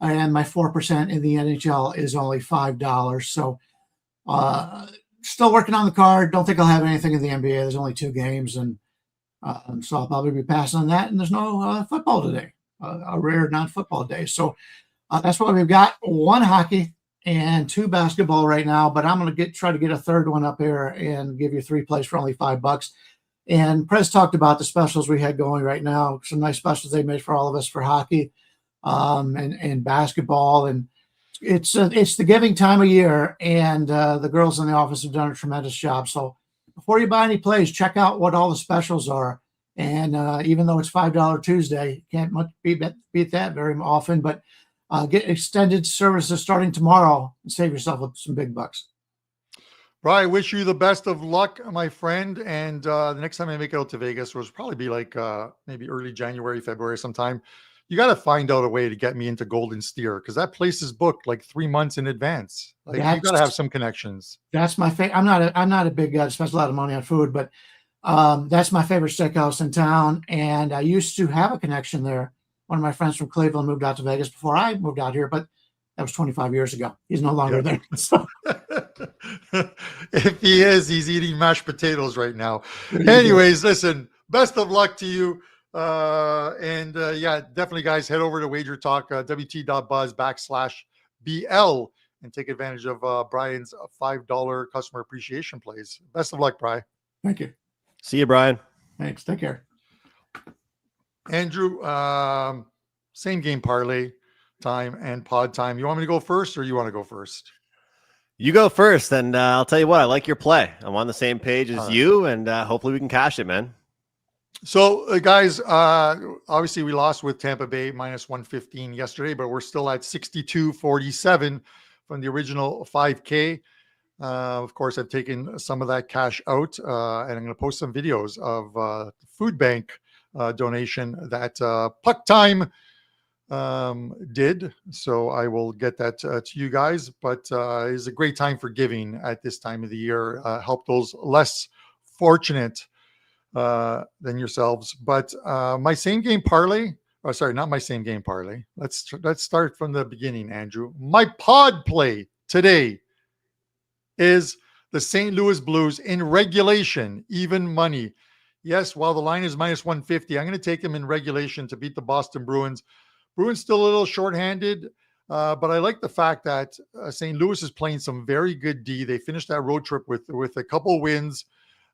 And my 4% in the NHL is only $5. So still working on the card. Don't think I'll have anything in the NBA. There's only 2 games. And so I'll probably be passing on that. And there's no football today, a rare non-football day. So that's what we've got. 1 hockey and 2 basketball right now. But I'm going to try to get a third one up here and give you 3 plays for only $5. And Prez talked about the specials we had going right now. Some nice specials they made for all of us for hockey and basketball. And it's the giving time of year. And the girls in the office have done a tremendous job. So before you buy any plays, check out what all the specials are. And even though it's $5 Tuesday, can't much beat that very often. But get extended services starting tomorrow and save yourself some big bucks. Brian, I wish you the best of luck, my friend. And the next time I make it out to Vegas, which will probably be like maybe early January, February sometime, you got to find out a way to get me into Golden Steer because that place is booked like 3 months in advance. Like you got to have some connections. That's my favorite. I'm not a big guy that spends a lot of money on food, but that's my favorite steakhouse in town. And I used to have a connection there. One of my friends from Cleveland moved out to Vegas before I moved out here, but that was 25 years ago. He's no longer there. So. If he is, he's eating mashed potatoes right now. Anyways, listen, best of luck to you. Yeah, definitely, guys, head over to WagerTalk, WT.buzz/BL, and take advantage of Brian's $5 customer appreciation plays. Best of luck, Brian. Thank you. See you, Brian. Thanks. Take care. Andrew, same game parlay time and pod time. You want me to go first or you want to go first? You go first, and I'll tell you what, I like your play. I'm on the same page as you, and hopefully we can cash it, man. So, guys, obviously we lost with Tampa Bay -115 yesterday, but we're still at 62.47 from the original 5K. Of course, I've taken some of that cash out, and I'm going to post some videos of the food bank donation that PuckTime did. So I will get that to you guys, but it's a great time for giving at this time of the year. Help those less fortunate than yourselves. But my same game parlay, not my same game parlay. Let's start from the beginning, Andrew. My pod play today is the St. Louis Blues in regulation, even money. Yes, while the line is -150, I'm going to take them in regulation to beat the Boston Bruins. Bruins still a little shorthanded, but I like the fact that St. Louis is playing some very good D. They finished that road trip with a couple wins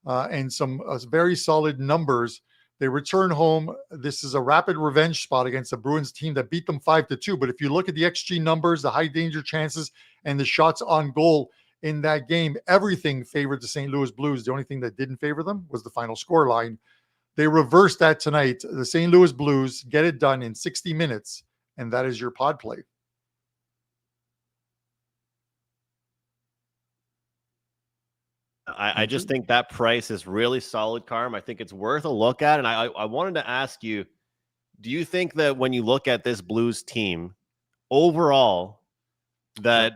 and some very solid numbers. They return home. This is a rapid revenge spot against the Bruins team that beat them 5-2. But if you look at the XG numbers, the high danger chances, and the shots on goal in that game, everything favored the St. Louis Blues. The only thing that didn't favor them was the final score line. They reversed that tonight. The St. Louis Blues get it done in 60 minutes, and that is your pod play. I just think that price is really solid, Carm. I think it's worth a look at. And I wanted to ask you, do you think that when you look at this Blues team overall, that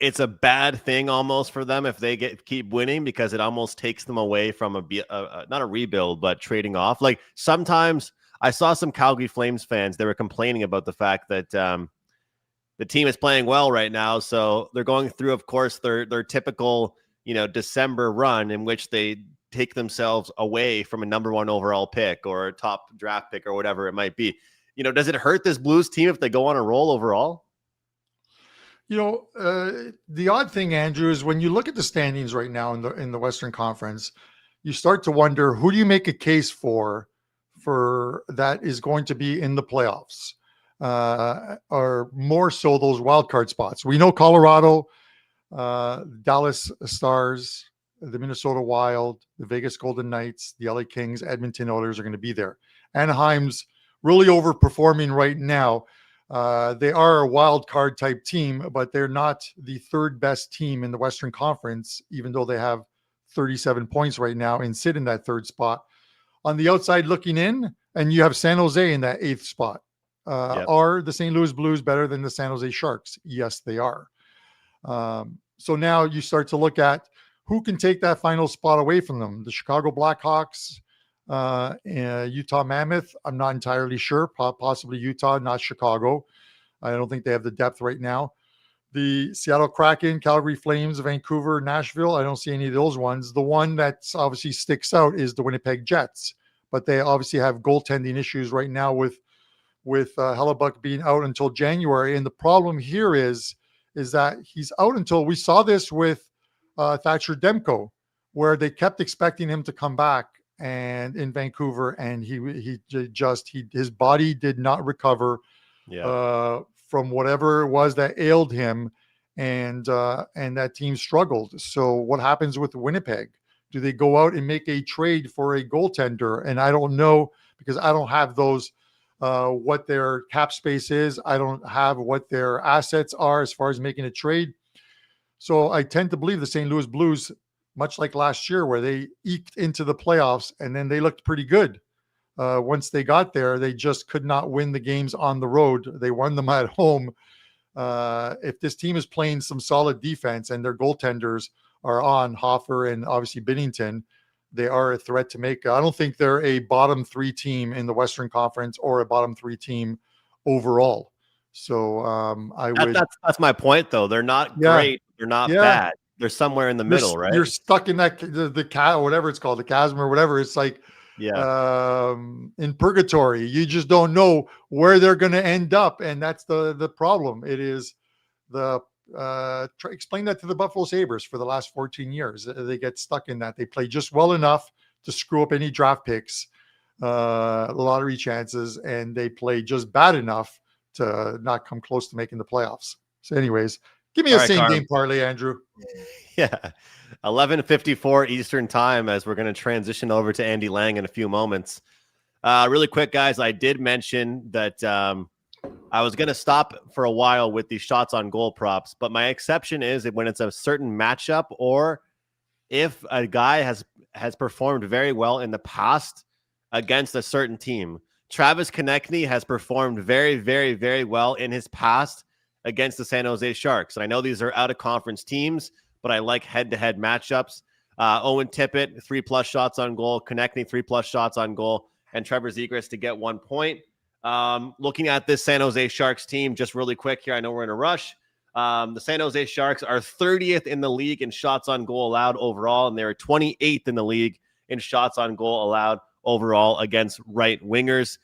it's a bad thing almost for them if they keep winning, because it almost takes them away from not a rebuild, but trading off? Like, sometimes I saw some Calgary Flames fans, they were complaining about the fact that the team is playing well right now. So they're going through, of course, their typical, December run in which they take themselves away from a number 1 overall pick or a top draft pick or whatever it might be. Does it hurt this Blues team if they go on a roll overall? The odd thing, Andrew, is when you look at the standings right now in the Western Conference, you start to wonder, who do you make a case for that is going to be in the playoffs, or more so those wild card spots. We know Colorado, Dallas Stars, the Minnesota Wild, the Vegas Golden Knights, the LA Kings, Edmonton Oilers are going to be there. Anaheim's really overperforming right now. They are a wild card type team, but they're not the third best team in the Western Conference, even though they have 37 points right now and sit in that third spot. On the outside looking in, and you have San Jose in that 8th spot. Are the St. Louis Blues better than the San Jose Sharks? Yes, they are. So now you start to look at who can take that final spot away from them. The Chicago Blackhawks, Utah Mammoth, I'm not entirely sure. Possibly Utah, not Chicago. I don't think they have the depth right now. The Seattle Kraken, Calgary Flames, Vancouver, Nashville, I don't see any of those ones. The one that obviously sticks out is the Winnipeg Jets, but they obviously have goaltending issues right now with Hellebuck being out until January. And the problem here is that he's out until, we saw this with Thatcher Demko, where they kept expecting him to come back and in Vancouver, and his body did not recover from whatever it was that ailed him, and that team struggled. So what happens with Winnipeg? Do they go out and make a trade for a goaltender? And I don't know, because I don't have those, what their cap space is. I don't have what their assets are as far as making a trade. So I tend to believe the St. Louis Blues, much like last year, where they eked into the playoffs and then they looked pretty good. Once they got there, they just could not win the games on the road. They won them at home. If this team is playing some solid defense and their goaltenders are on, Hofer and obviously Binnington, they are a threat to make. I don't think they're a bottom 3 team in the Western Conference or a bottom 3 team overall. So that's my point, though. They're not great. They're not bad. They're somewhere in the middle, right? You're stuck in that the whatever it's called, the chasm or whatever. It's like in purgatory. You just don't know where they're going to end up, and that's the problem. It is explain that to the Buffalo Sabres for the last 14 years. They get stuck in that. They play just well enough to screw up any draft picks, lottery chances, and they play just bad enough to not come close to making the playoffs. So anyways, give me a same game parlay, Andrew. Yeah. 11:54 Eastern time, as we're going to transition over to Andy Lang in a few moments. Really quick, guys, I did mention that I was going to stop for a while with these shots on goal props, but my exception is when it's a certain matchup, or if a guy has performed very well in the past against a certain team. Travis Konechny has performed very, very, very well in his past against the San Jose Sharks. And I know these are out-of-conference teams, but I like head-to-head matchups. Owen Tippett, 3+ shots on goal. Konechny, 3+ shots on goal. And Trevor Zegras to get 1 point. Looking at this San Jose Sharks team, just really quick here, I know we're in a rush. The San Jose Sharks are 30th in the league in shots on goal allowed overall, and they're 28th in the league in shots on goal allowed overall against right wingers.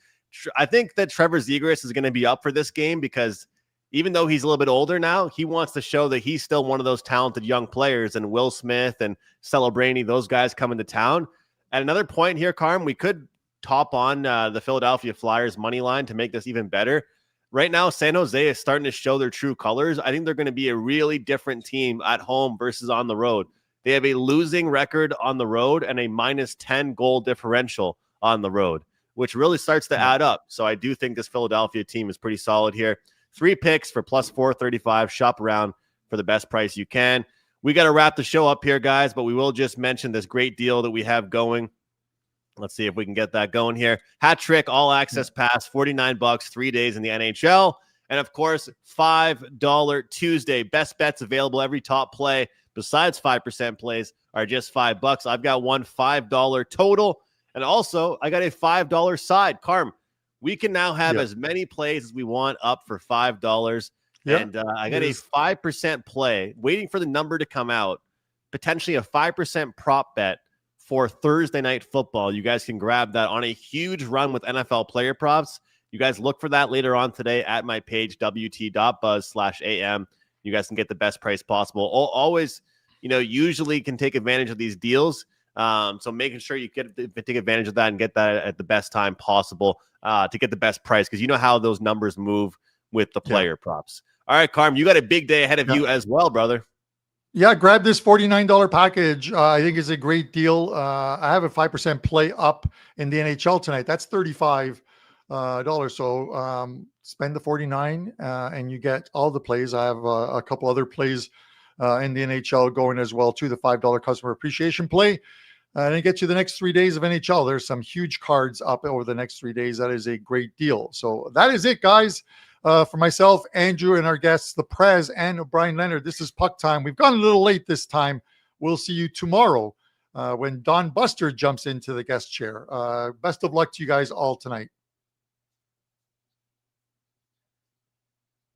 I think that Trevor Zegras is going to be up for this game, because even though he's a little bit older now, he wants to show that he's still one of those talented young players, and Will Smith and Celebrini, those guys come into town. At another point here, Carm, we could top on the Philadelphia Flyers money line to make this even better. Right now, San Jose is starting to show their true colors. I think they're going to be a really different team at home versus on the road. They have a losing record on the road and a -10 goal differential on the road, which really starts to add up. So I do think this Philadelphia team is pretty solid here. 3 picks for +435. Shop around for the best price you can. We got to wrap the show up here, guys, but we will just mention this great deal that we have going Let's see if we can get that going here. Hat trick, all access pass, $49, 3 days in the NHL. And of course, $5 Tuesday. Best bets available. Every top play besides 5% plays are just $5. I've got one $5 total. And also, I got a $5 side. Carm, we can now have as many plays as we want up for $5. And I got a 5% play waiting for the number to come out. Potentially a 5% prop bet for Thursday night football. You guys can grab that on a huge run with NFL player props. You guys look for that later on today at my page, wt.buzz/am. You guys can get the best price possible. Always, usually can take advantage of these deals. So making sure you take advantage of that and get that at the best time possible to get the best price, because you know how those numbers move with the player props. All right, Carm, you got a big day ahead of you as well, brother. Yeah, grab this $49 package. I think is a great deal. I have a 5% play up in the NHL tonight. That's $35. So spend the 49 and you get all the plays. I have a couple other plays in the NHL going as well to the $5 customer appreciation play. And it gets you the next 3 days of NHL. There's some huge cards up over the next 3 days. That is a great deal. So that is it, guys. For myself, Andrew, and our guests, the Prez and Brian Leonard, this is Puck Time. We've gone a little late this time. We'll see you tomorrow when Don Buster jumps into the guest chair. Best of luck to you guys all tonight.